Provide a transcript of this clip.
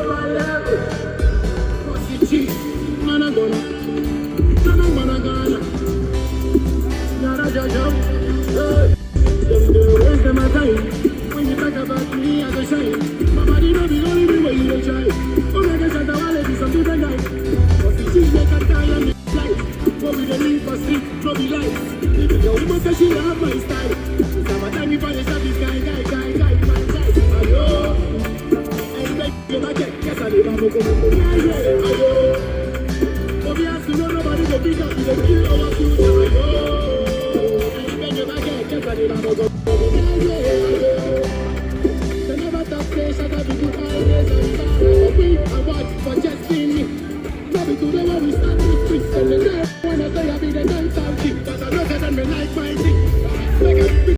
my love. What's the cheese? Man, I'm gonna. Yara Jojo. Don't waste my time. When you talk about me, I go shine. My body don't be only me when you don't try. Oh my gosh, Shatta Wale be some different guy. What's the cheese? Make a tire me life. What we don't live for sleep, no be life. If your woman says she love my style, it's time I tell me for the shot this guy, my guy. Ayo, I expect you to get, yes I live, I'm